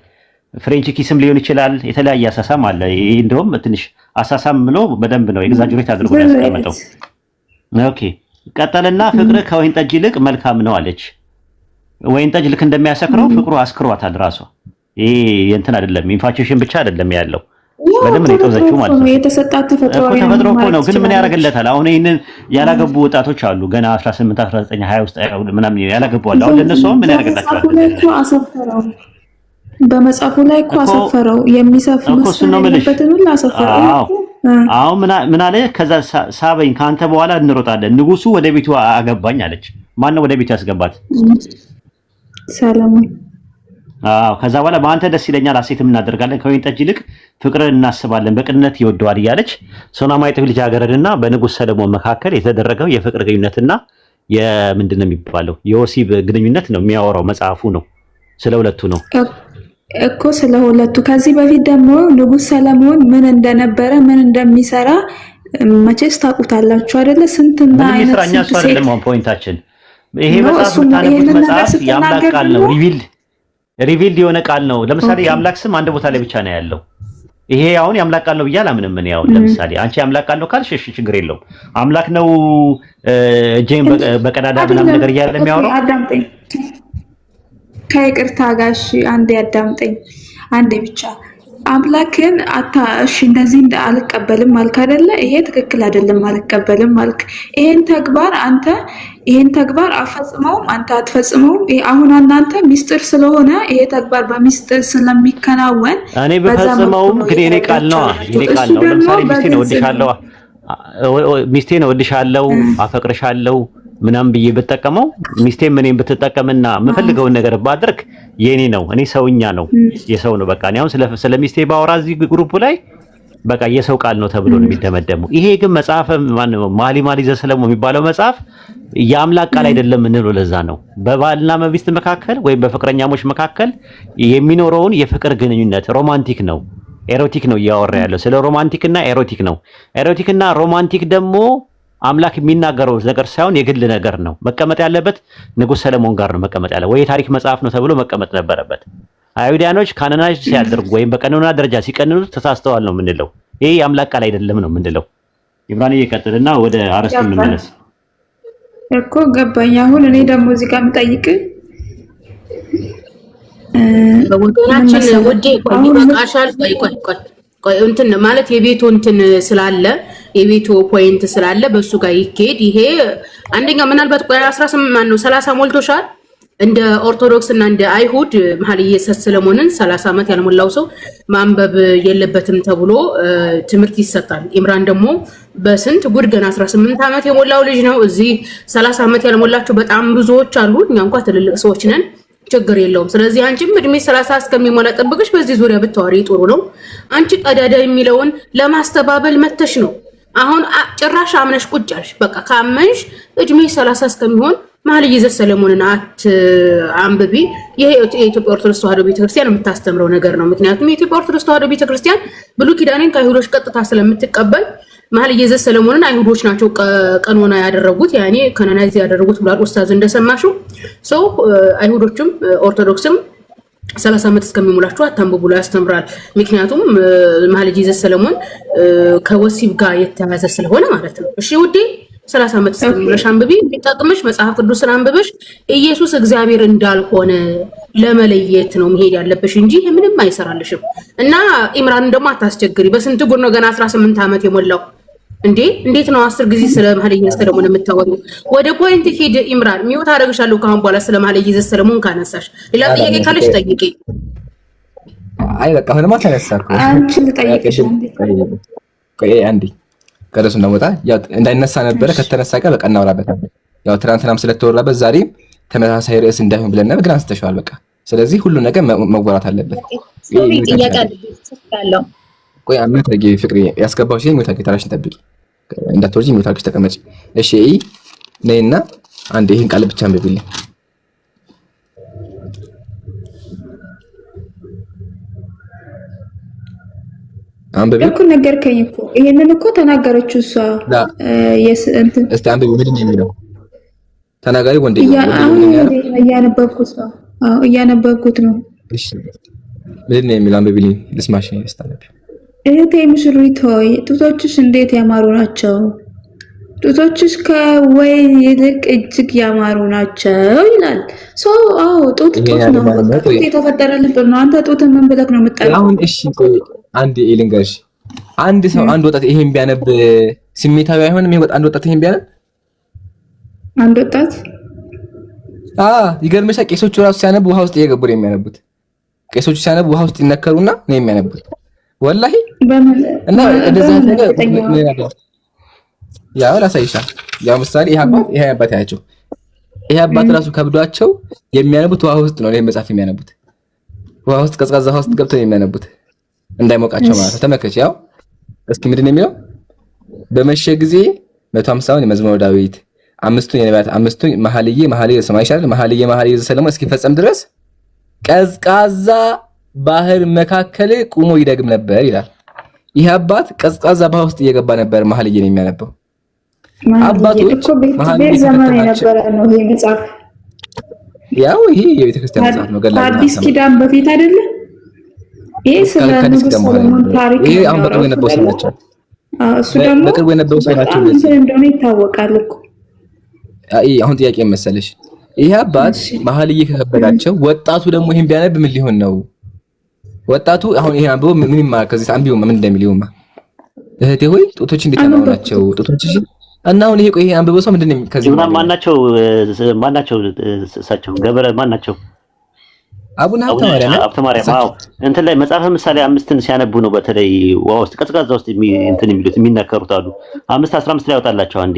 ፍሬንች ኪስም ሊሆን ይችላል። የተለያየ አሳሳም አለ። ይሄ እንደውም ትንሽ አሳሳም ብሎ በደንብ ነው ኤግዛጀሬት አድርጎ ያስቀመጠው። ኦኬ ቀጠልና ፍቅር ከወይን ጠጅ ይልቅ መልካም ነው አለች። ወይን ጠጅ ልክ እንደሚያሰክረው ፍቅሩ አስክሯታል ራሷ። ይሄ እንትን አይደለም፣ ኢንፋቹዌሽን ብቻ አይደለም ያለው። በደንብ ነው የተወዘችው ማለት ነው። የተሰጣት ተፈጥሮ እኮ ነው። ግን ምን ያደርግለታል? አሁን ይሄንን ያላገቡ ወጣቶች አሉ ገና 18 19 20 ውስጥ ምናምን ያላገቡ አሉ። አሁን ለነሱ ምን ያደርግላቸዋል? በመጽሐፉ ላይ እኮ አሰፈረው። የሚሰፍር መስፈርበትን ሁሉ አሰፈረው። አሁን ምን አለ? ከዛ ሳበኝ ካንተ በኋላ እንሮጣለን፣ ንጉሱ ወደ ቤቱ አገባኝ አለች። ማን ነው ወደ ቤቱ ያስገባት? ሰለሞን። ከዛ በኋላ በአንተ ደስ ይለኛል፣ ሐሴትም እናደርጋለን፣ ከወይን ጠጅ ይልቅ ፍቅርን እናስባለን፣ በቅንነት ይወደዋል እያለች ሱነማይት ልጃገረድና በንጉስ ሰለሞን መካከል የተደረገው የፍቅር ግንኙነትና የምንድን ነው የሚባለው የወሲብ ግንኙነት ነው የሚያወራው መጽሐፉ ነው። ስለ ሁለቱ ነው እኮ ስለ ሁለቱ። ከዚህ በፊት ደግሞ ንጉስ ሰለሞን ምን እንደነበረ ምን እንደሚሰራ መቼስ ታውቁታላችሁ አይደለ? ስንትና አይነት ስንት አይደለም ፖይንታችን። ይሄ መጽሐፍ ታነቡት መጽሐፍ የአምላክ ቃል ነው። ሪቪልድ የሆነ ቃል ነው። ለምሳሌ የአምላክ ስም አንድ ቦታ ላይ ብቻ ነው ያለው። ይሄ አሁን የአምላክ ቃል ነው ብዬ አላምንም። ምን ያው ለምሳሌ አንቺ የአምላክ ቃል ነው ካልሽ እሺ ችግር የለውም። አምላክ ነው እጄን በቀዳዳ ምናምን ነገር እያለ የሚያወራው አዳምጠኝ ከይቅርታ ጋር እሺ፣ አንዴ አዳምጠኝ፣ አንዴ ብቻ። አምላክን እሺ እንደዚህ አልቀበልም ማልክ አይደለ? ይሄ ትክክል አይደለም አልቀበልም ማልክ። ይሄን ተግባር አፈጽመውም አንተ አትፈጽመውም። አሁን እናንተ ሚስጥር ስለሆነ ይሄ ተግባር በሚስጥር ስለሚከናወን እኔ በፈጽመውም ግን የኔ ቃል ነው ለምሳሌ ሚስቴን እወድሻለሁ አፈቅርሻለሁ ምናምን ብዬ ብትጠቀመው ሚስቴን ምንም ብትጠቀምና የምፈልገውን ነገር ባድርግ የኔ ነው። እኔ ሰውኛ ነው የሰው ነው በቃ። እኔ አሁን ስለ ሚስቴ ባወራ እዚህ ግሩፕ ላይ በቃ የሰው ቃል ነው ተብሎ ነው የሚደመደመው። ይሄ ግን መጽሐፈ መኃልየ ዘሰሎሞን የሚባለው መጽሐፍ የአምላክ ቃል አይደለም እንለው። ለዛ ነው በባልና በሚስት መካከል ወይም በፍቅረኛሞች መካከል የሚኖረውን የፍቅር ግንኙነት ሮማንቲክ ነው ኤሮቲክ ነው እያወራ ያለው። ስለ ሮማንቲክና ኤሮቲክ ነው። ኤሮቲክና ሮማንቲክ ደግሞ አምላክ የሚናገረው ነገር ሳይሆን የግል ነገር ነው። መቀመጥ ያለበት ንጉሥ ሰለሞን ጋር ነው መቀመጥ ያለው። ወይ የታሪክ መጽሐፍ ነው ተብሎ መቀመጥ ነበረበት። አይሁዳኖች ካናናይዝ ሲያደርጉ ወይም በቀኖና ደረጃ ሲቀንኑ ተሳስተዋል ነው የምንለው። ይሄ የአምላክ ቃል አይደለም ነው የምንለው። ኢብራሂም ይቀጥልና ወደ አርስቱ እንመለስ እኮ ገባኝ። አሁን እኔ ደግሞ እዚህ ጋር የምጠይቅ በወገናችን ወዴ ይበቃሻል። ቆይ እንትን ማለት የቤቱ እንትን ስላለ የቤቱ ፖይንት ስላለ በሱ ጋር ይኬድ። ይሄ አንደኛ ምናልባት ቆይ 18 ማን ነው 30 ሞልቶሻል። እንደ ኦርቶዶክስ እና እንደ አይሁድ መኃልየ ዘሰሎሞንን 30 ዓመት ያልሞላው ሰው ማንበብ የለበትም ተብሎ ትምህርት ይሰጣል። ኢምራን ደግሞ በስንት ጉድ ገና 18 ዓመት የሞላው ልጅ ነው። እዚህ 30 ዓመት ያልሞላቸው በጣም ብዙዎች አሉ። እኛ እንኳን ትልልቅ ሰዎች ነን፣ ችግር የለውም። ስለዚህ አንቺም እድሜ 30 እስከሚሞላ ጠብቅሽ በዚህ ዙሪያ ብታወሪ ጥሩ ነው። አንቺ ቀዳዳ የሚለውን ለማስተባበል መተሽ ነው። አሁን ጭራሽ አምነሽ ቁጭ አልሽ። በቃ ካመንሽ እድሜ 30 እስከሚሆን መኃልየ ዘሰሎሞንን አንብቢ። ይሄ የኢትዮጵያ ኦርቶዶክስ ተዋሕዶ ቤተክርስቲያን የምታስተምረው ነገር ነው። ምክንያቱም የኢትዮጵያ ኦርቶዶክስ ተዋሕዶ ቤተክርስቲያን ብሉይ ኪዳንን ከአይሁዶች ቀጥታ ስለምትቀበል መኃልየ ዘሰሎሞንን አይሁዶች ናቸው ቀኖና ያደረጉት፣ ያኔ ካናናይዝ ያደረጉት ብሏል ኡስታዝ እንደሰማሽው። ሰው አይሁዶችም ኦርቶዶክስም 30 ዓመት እስከሚሞላችሁ አታንብቡ ብሎ ያስተምራል። ምክንያቱም መኃልየ ዘሰሎሞን ከወሲብ ጋር የተያዘ ስለሆነ ማለት ነው። እሺ ውዴ 30 ዓመት እስከሚሞላሽ አንብቢ። የሚጠቅምሽ መጽሐፍ ቅዱስን አንብበሽ ኢየሱስ እግዚአብሔር እንዳልሆነ ለመለየት ነው መሄድ ያለብሽ እንጂ ምንም አይሰራልሽም። እና ኢምራንን ደግሞ አታስቸግሪ። በስንት ጉር ነው ገና 18 ዓመት የሞላው እንዴ? እንዴት ነው 10 ጊዜ ስለ መኃልየ ዘሰሎሞን የምታወሪው? ወደ ፖይንት ሂድ ኢምራን። ሚውት አደረግሻለሁ ካሁን በኋላ ስለ መኃልየ ዘሰሎሞን ካነሳሽ። ሌላ ጥያቄ ካለሽ ጠይቂ። አይ በቃ አሁንማ ተነሳኩ። አንቺ ልጠይቅሽ አንዴ ከደሱ እንደወጣ ያው እንዳይነሳ ነበረ። ከተነሳ ቀር በቃ እናወራበታለን። ያው ትናንትናም ስለተወራበት ዛሬም ተመሳሳይ ርዕስ እንዳይሆን ብለን ነበር፣ ግን አንስተሽዋል በቃ። ስለዚህ ሁሉ ነገር መወራት አለበት። ጥያቄ አለው። ቆይ አመት ረጊ ፍቅሪ ያስገባው ሲል ሙታቂ ተራሽን ጠብቂ፣ እንዳትወርጂ ሙታቂ ተቀመጪ። እሺ ነይና አንዴ ይሄን ቃል ብቻ አንብቢልኝ። አንብቢ እኮ ነገርከኝ እኮ ይሄንን እኮ ተናገረችው እሷ። እስቲ አንብቢ ምንድን ነው የሚለው? ተናጋሪ ወንዴ እያነበብኩት ነው። አዎ እያነበብኩት ነው። እሺ ምንድን ነው የሚለው? አንብቢልኝ ልስማሽ። እስታነብ እህቴ ሙሽሪት ሆይ ጡቶችሽ እንዴት ያማሩ ናቸው! ጡቶችሽ ከወይን ይልቅ እጅግ ያማሩ ናቸው ይላል። አዎ ጡት ነው። ጡት የተፈጠረልን ጡት ነው። አንተ ጡት ምን ብለህ ነው የምጠራው? አሁን እሺ ቆይ አንድ ኤሊንጋሽ አንድ ሰው አንድ ወጣት ይሄን ቢያነብ ስሜታዊ አይሆንም? ይሄ አንድ ወጣት ይሄን ቢያነብ አንድ ወጣት ይገርምሻል። ቄሶቹ ራሱ ሲያነቡ ውሃ ውስጥ እየገቡ ነው የሚያነቡት። ቄሶቹ ሲያነቡ ውሃ ውስጥ ይነከሩና ነው የሚያነቡት። ወላሂ እና እንደዛ ነገር ያው ላሳይሻል። ያው ምሳሌ ይሄ አባት ያያቸው ይሄ አባት ራሱ ከብዷቸው የሚያነቡት ውሃ ውስጥ ነው። ይሄ መጽሐፍ የሚያነቡት ውሃ ውስጥ ቀዝቃዛ ውሃ ውስጥ ገብተው የሚያነቡት እንዳይሞቃቸው ማለት ነው። ተመከች ያው እስኪ ምንድን ነው የሚለው? በመሸ ጊዜ 150ውን የመዝሙረ ዳዊት፣ 5ቱን የነቢያት፣ 5ቱን መኃልየ ሰማይ ይሻላል መኃልየ ዘሰሎሞን እስኪፈጸም ድረስ ቀዝቃዛ ባህር መካከል ቁሞ ይደግም ነበር ይላል። ይህ አባት ቀዝቃዛ ባህር ውስጥ እየገባ ነበር መኃልየ ነው የሚያነበው። አባቶች መኃልየ ዘመን የነበረ ነው ይሄ መጽሐፍ። ያው ይሄ የቤተክርስቲያን መጽሐፍ ነው። ገላና አዲስ ኪዳን በፊት አይደለ? ይሄ ስለ ንጉሥ ሰሎሞን ታሪክ ይሄ አሁን በቅርቡ የነበሩ ሰው ናቸው። እሱ ደግሞ በቅርቡ የነበሩ ሰው ናቸው እንደሆነ ይታወቃል እኮ። አሁን ጥያቄ መሰለሽ ይሄ አባት መኃልየ ከከበዳቸው ወጣቱ ደግሞ ይሄን ቢያነብ ምን ሊሆን ነው? ወጣቱ አሁን ይሄ አንብቦ ምን ይማር? ከዚህ አንብቦ ምን እንደሚል ይውማ እህቴ ሆይ ጡቶች እንዴት ናቸው? ጡቶች እና አሁን ይሄ ቆይ ይሄ አንብቦ ሰው ምንድነው ከዚህ ማናቸው እሳቸው ገብረ ማናቸው አቡነ ሀብተ ማርያም አዎ እንትን ላይ መጽሐፈ ምሳሌ 5ን ሲያነቡ ነው በተለይ ዋው ውስጥ ቀዝቃዛ ውስጥ እንትን የሚሉት የሚናከሩት አሉ 5:15 ላይ ያወጣላቸው አንዴ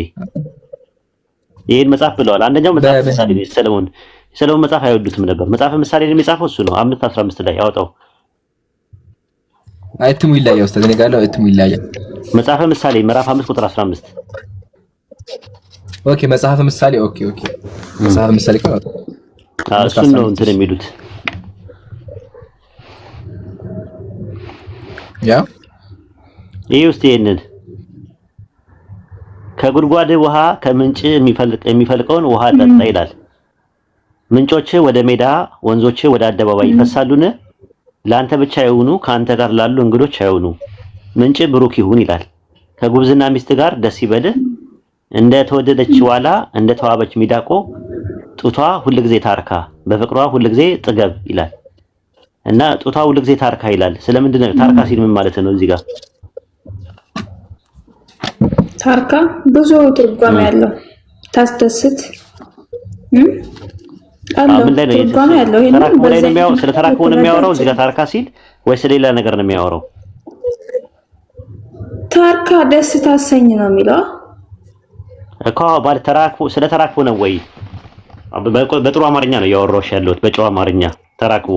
ይሄን መጽሐፍ ብለዋል። አንደኛው መጽሐፍ ምሳሌ ሰለሞን መጽሐፍ አይወዱትም ነበር። መጽሐፈ ምሳሌ የሚጻፈው እሱ ነው 5:15 ላይ ያወጣው። አይትሙ ይላያ ኡስታዝ እኔ ጋር ነው አይትሙ ይላያ መጽሐፈ ምሳሌ ምዕራፍ 5 ቁጥር 15 ኦኬ መጽሐፈ ምሳሌ ኦኬ መጽሐፈ ምሳሌ ካወጣ እሱ ነው እንትን የሚሉት ያ ይሄ ውስጥ ይሄንን ከጉድጓድ ውሃ ከምንጭ የሚፈልቀውን ውሃ ጠጣ ይላል። ምንጮች ወደ ሜዳ ወንዞች ወደ አደባባይ ይፈሳሉን? ለአንተ ብቻ ይሁኑ ከአንተ ጋር ላሉ እንግዶች አይሁኑ። ምንጭ ብሩክ ይሁን ይላል። ከጉብዝና ሚስት ጋር ደስ ይበልህ፣ እንደ ተወደደች ዋላ እንደ ተዋበች ሚዳቆ ጡቷ ሁልጊዜ ታርካ በፍቅሯ ሁልጊዜ ጥገብ ይላል። እና ጡቷ ሁልጊዜ ታርካ ይላል። ስለምንድን ነው ታርካ ሲል ምን ማለት ነው? እዚህ ጋር ታርካ ብዙ ትርጓሜ ያለው ታስደስት አለው ትርጓሜ ያለው ይሄን ነው ስለ ተራክቦ ነው የሚያወራው እዚህ ጋር ታርካ ሲል ወይስ ሌላ ነገር ነው የሚያወራው? ታርካ ደስ ታሰኝ ነው የሚለው እኮ ባለ ተራክቦ ስለ ተራክቦ ነው ወይ? በጥሩ አማርኛ ነው ያወራውሽ ያለሁት በጨዋ አማርኛ ተራክቦ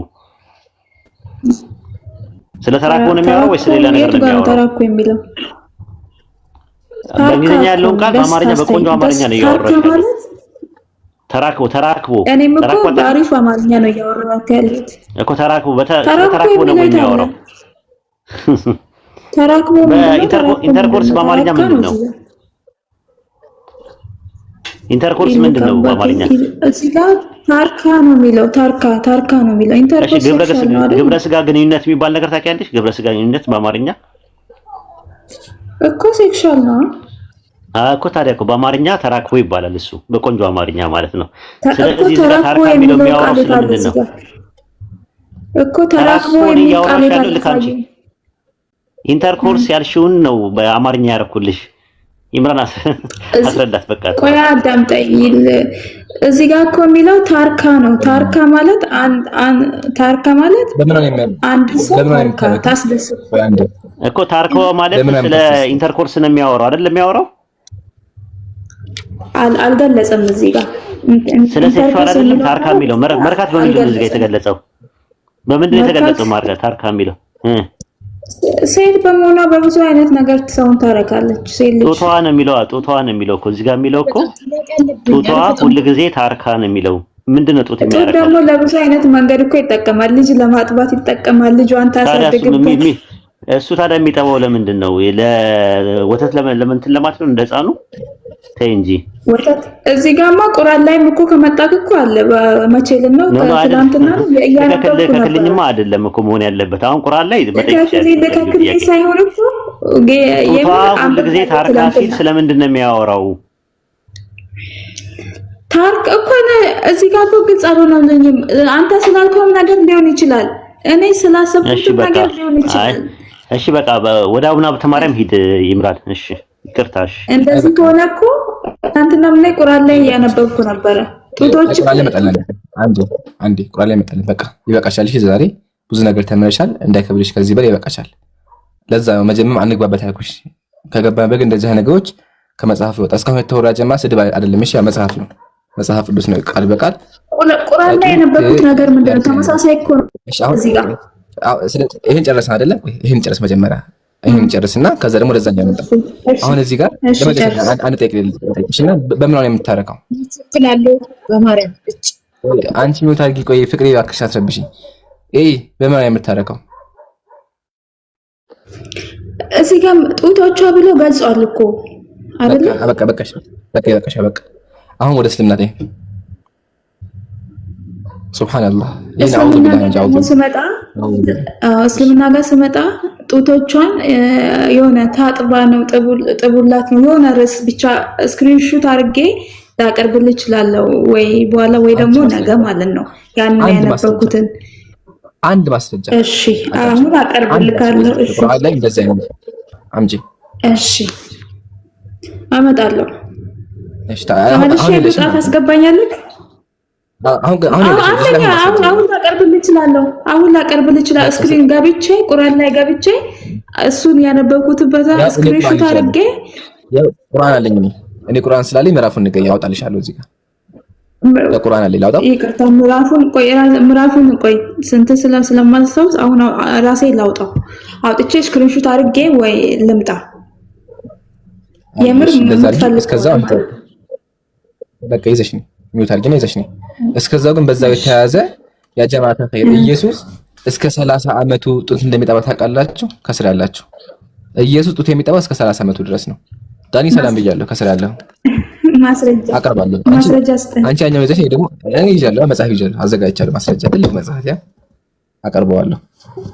ስለ ተራክቦ ነው የሚያወራው ወይስ ሌላ ነገር ነው የሚያወራው? ተራክቦ የሚለው በእንግሊዝኛ ያለውን ቃል በአማርኛ በቆንጆ አማርኛ ነው ያወራሽ ያለሁት። ተራክቦ እኔም እኮ በአሪፍ አማርኛ ነው ያወራሁት ያለሁት እኮ ተራክቦ ነው የሚያወራው። ተራክቦ ኢንተርኮርስ በአማርኛ ምንድን ነው? ኢንተርኮርስ ምንድን ነው በአማርኛ? እዚህ ጋር ታርካ ነው የሚለው ታርካ ነው የሚለው ኢንተርኮርስ ግብረ ስጋ ግንኙነት የሚባል ነገር ታውቂያለሽ? ግብረ ስጋ ግንኙነት በአማርኛ እኮ ሴክሹዋል ነው እኮ። ታዲያ እኮ በአማርኛ ተራክቦ ይባላል እሱ በቆንጆ አማርኛ ማለት ነው። ስለዚህ ታርካ የሚለው የሚያወራው ስለምንድን ነው እኮ? ተራክቦ የሚለው ቃል ልካንቺ ኢንተርኮርስ ያልሽውን ነው በአማርኛ ያረኩልሽ። ይምራን አስረዳት በቃ። ቆይ አዳምጠኝ። እዚህ ጋር እኮ የሚለው ታርካ ነው። ታርካ ማለት አንድ ሰው ታስደስት እኮ። ታርካ ማለት ስለ ኢንተርኮርስ ነው የሚያወራው አይደል? የሚያወራው አልገለጸም እዚህ ጋር ስለ ሴክሹዋል አይደለም። ታርካ የሚለው መርካት በምንድን ነው እዚህ ጋር የተገለጸው? በምንድን ነው የተገለጸው? ማርካት ታርካ የሚለው ሴት በመሆኗ በብዙ አይነት ነገር ሰውን ታረካለች። ሴት ልጅ ጡቷ ነው የሚለው እኮ እዚህ ጋር የሚለው እኮ ጡቷ ሁልጊዜ ታርካ ነው የሚለው። ምንድነው ጡት የሚያረካው? ደግሞ ለብዙ አይነት መንገድ እኮ ይጠቀማል። ልጅ ለማጥባት ይጠቀማል። ልጇን ታሳድግበት። እሱ ታዲያ የሚጠባው ለምንድን ነው? ለወተት ለምንትን ለማለት ነው እንደ ህፃኑ? ተይ እንጂ ወተት እዚህ ጋርማ ቁርአን ላይም እኮ ከመጣክ እኮ አለ። በመቼል ነው ከትላንትና ነው ያያነበብኩ ነው። ከክልኝማ አይደለም እኮ መሆን ያለበት። አሁን ቁርአን ላይ ከክልኝ ሳይሆን እኮ ሁልጊዜ ታርካ ሲል ስለምንድን ነው የሚያወራው? ታርክ እኮ እዚህ ጋር እኮ ግልጽ አልሆነልኝም። አንተ ስላልከው ነገር ሊሆን ይችላል። እኔ ስላሰብኩት ነገር ሊሆን ይችላል። እሺ በቃ ወደ አቡነ ሀብተ ማርያም ሂድ ይምራል። እሺ ይቅርታሽ። እንደዚህ ከሆነ እኮ ትናንትና ምን ላይ ቁርአን ላይ ያነበብኩ ነበረ። ጡቶች ቁርአን ላይ መጣለን። አንዴ ቁርአን ላይ መጣለን። በቃ ይበቃሻል። እሺ ዛሬ ብዙ ነገር ተምረሻል። እንዳይከብድሽ ከዚህ በላይ ይበቃሻል። ለዛ ነው መጀመሪያ አንግባበት ያልኩሽ። ከገባን በግ እንደዚህ አይነት ነገሮች ከመጽሐፍ ይወጣ። እስካሁን የተወራ ጀማ ስድብ አይደለም። እሺ መጽሐፍ ነው፣ መጽሐፍ ቅዱስ ነው። ቃል በቃል ቁርአን ላይ ያነበብኩት ነገር ምንድነው? ተመሳሳይ እኮ ነው። እዚህ ጋር ይሄን ጨረስን አይደለም? ይሄን ጨረስ መጀመሪያ ይሄን ጨርስና ከዛ ደግሞ ወደዛኛው እንጣ። አሁን እዚህ ጋር አንድ ጠይቅልሽና በምን ነው የምታረካው? ትላሉ በማርያም እጭ አንቺ ምን ታርጊ? ቆይ ፍቅሬ እባክሽ አትረብሽኝ። በምን ነው የምታረካው? እዚህ ጋር ጡቶቿ ብሎ ገልጿል እኮ አይደል? በቃ አሁን ወደ እስልምና ነኝ። ሱብሃንአላህ ይሄን አውዱ ቢላሂ ስመጣ እስልምና ጋር ስመጣ ጡቶቿን የሆነ ታጥባ ነው ጥቡላት ነው የሆነ ርዕስ ብቻ ስክሪንሾት አድርጌ ላቀርብልህ እችላለሁ ወይ በኋላ ወይ ደግሞ ነገ ማለት ነው። ያንን ያነበብኩትን አንድ ማስረጃ እሺ አሁን አቀርብልካለሁ። እሺ ቁርአን ላይ እንደዚህ አይነት አምጪ። እሺ አመጣለሁ። እሺ አሁን መጽሐፍ አስገባኛለህ። አሁን ላቀርብልህ እችላለሁ። ስክሪን ገብቼ ቁርአን ላይ ገብቼ እሱን ያነበብኩትበት ስክሪንሾት አድርጌ ቁርአን አለኝ እኔ ቁርአን ስላለኝ ምዕራፉን ንገኝ ያወጣልሻለሁ። እዚህ ጋር ለቁርአን አለኝ ላውጣው። ይቅርታ ምዕራፉን ቆይ ስንት ስለማልተውስ አሁን ራሴ ላውጣው። አውጥቼ ስክሪንሾት አድርጌ ወይ ልምጣ። የምር እስከዛው አንተ በቃ ይዘሽ ነው ሚውት አድርጊና ይዘሽ ነው። እስከዛው ግን በዛው የተያዘ ያ ጀማዓተ ኸይር ኢየሱስ እስከ 30 ዓመቱ ጡት እንደሚጠባ ታውቃላችሁ? ከስር ያላችሁ ኢየሱስ ጡት የሚጠባ እስከ 30 ዓመቱ ድረስ ነው። ዳኒ ሰላም ብያለሁ። ከስር ያለው ማስረጃ አቀርባለሁ። አንቺ ያኛው ይዘሽ ደግሞ እኔ ይዣለሁ፣ መጽሐፍ ይዣለሁ፣ አዘጋጅቻለሁ። ማስረጃ ትልቅ መጽሐፍ ያ አቀርበዋለሁ።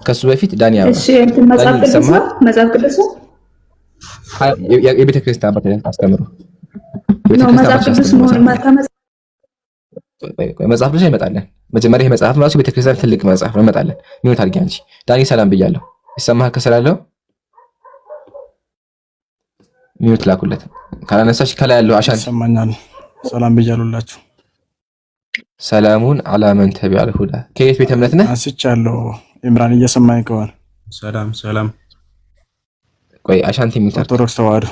ከሱ በፊት ዳኒ ያው እሺ መጽሐፍ ቅዱስ የቤተ ክርስቲያን አባቶች አስተምሩ። መጽሐፍ ቅዱስ ይመጣለን። መጀመሪያ ይሄ መጽሐፍ ራሱ ቤተ ክርስቲያን ትልቅ መጽሐፍ ነው። ይመጣለን። ሚውት አድርጊ አንቺ። ዳኒ ሰላም ብያለሁ። ይሰማሃል? ከስር ያለው ሚውት ላኩለት። ካላነሳሽ ከላይ ያለው አሻን ይሰማኛል። ሰላም ብያለሁላችሁ። ሰላሙን አላ መን ተቢዐል ሁዳ። ከየት ቤተ እምነት ነህ? አንስቻለሁ። ኢምራን እየሰማኝ ከሆነ ሰላም። ቆይ አሻንቲ ሚውት። ኦርቶዶክስ ተዋህዶ።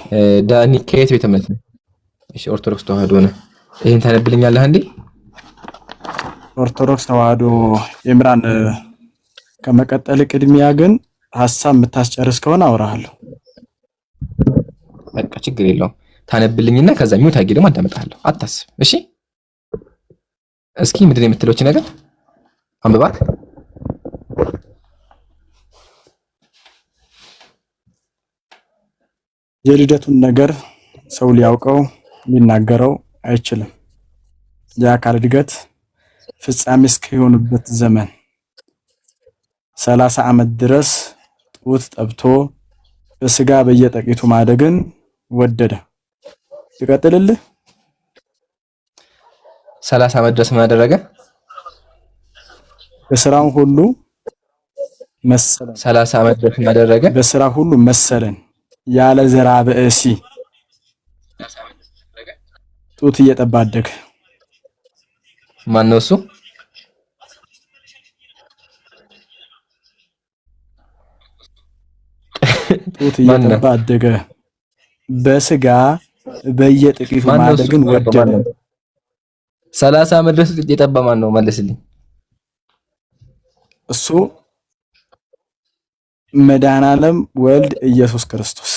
ዳኒ ከየት ቤተ እምነት ነህ? እሺ ኦርቶዶክስ ተዋህዶ ነህ። ይሄን ታነብልኛለህ እንዴ? ኦርቶዶክስ ተዋህዶ ኢምራን። ከመቀጠል ቅድሚያ ግን ሐሳብ የምታስጨርስ ከሆነ አወራሃለሁ። በቃ ችግር የለውም። ታነብልኝና ከዛ ሚውት አድርጌ ደግሞ አዳምጣለሁ። አታስብ እሺ። እስኪ ምንድን ነው የምትለውች ነገር አንብባት። የልደቱን ነገር ሰው ሊያውቀው ሊናገረው አይችልም። የአካል እድገት ፍጻሜ እስኪሆንበት ዘመን 30 ዓመት ድረስ ጡት ጠብቶ በስጋ በየጥቂቱ ማደግን ወደደ። ይቀጥልልህ። 30 ዓመት ድረስ ምን አደረገ? በስራው ሁሉ መሰለን። 30 ዓመት ድረስ ምን አደረገ? በስራ ሁሉ መሰለን። ያለ ዘራ በእሲ ጡት እየጠባ አደገ። ማን ነው እሱ? ጡት እየጠባ አደገ። በስጋ በየጥቂቱ ማደግን ወደደ። 30 ዓመት ድረስ እየጠባ ማን ነው? መልስልኝ። እሱ መድኃኔዓለም ወልድ ኢየሱስ ክርስቶስ።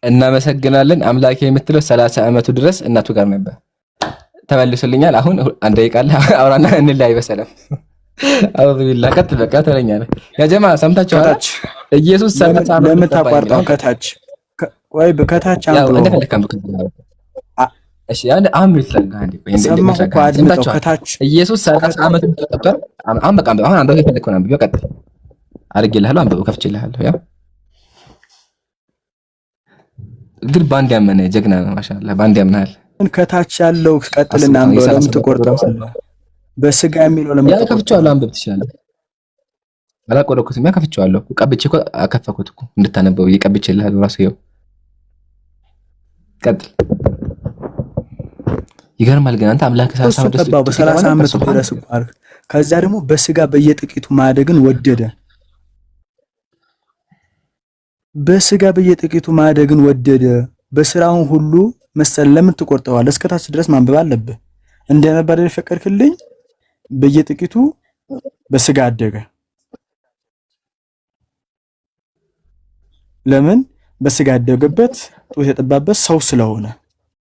እናመሰግናለን። አምላኬ የምትለው 30 ዓመቱ ድረስ እናቱ ጋር ነበር። ተመልሶልኛል። አሁን አንድ ደቂቃ አውራና እንላይ በሰላም አውዝ ቢላ ቀጥ በቃ ተረኛ ነው። ያ ጀማ ሰምታችኋል? ኢየሱስ 30 ዓመት ለምን ታቋርጠው? ከታች ወይ በከታች አንተ እንደፈለከም እሺ ያን አምር ይፈልጋ እንዴ ወይ እንደምትመጣ ከታች ኢየሱስ 30 ዓመት ተጠብቷል። አሁን በቃ አሁን አንተ የፈለከው ነው ቢቀጥ አድርጌልሃለሁ። አንተ ከፍቼልሃለሁ። ያ ግን ባንድ ያመነ ጀግና ነው። ማሻአላ ባንድ ያምናል። ከታች ያለው ቀጥልና አንበው ለምን ትቆርጠው? በስጋ የሚለው ለምን ያ ከፍቼዋለሁ። አንብብ ትችላለህ። አላቆረኩትም። ያ ከፍቼዋለሁ። ቀብቼ እኮ አከፈኩት እኮ እንድታነበው ይቀብቼልሃለሁ። ራሱ ይኸው ቀጥል። ይገርማል። ግን አንተ አምላክ 30 ዓመት ድረስ ባርክ። ከዛ ደግሞ በስጋ በየጥቂቱ ማደግን ወደደ። በስጋ በየጥቂቱ ማደግን ወደደ። በስራውን ሁሉ መሰል ለምን ትቆርጠዋለህ? እስከታች ድረስ ማንበብ አለብህ። እንደነበር የፈቀድክልኝ በየጥቂቱ በስጋ አደገ። ለምን በስጋ ያደገበት ጡት የጠባበት ሰው ስለሆነ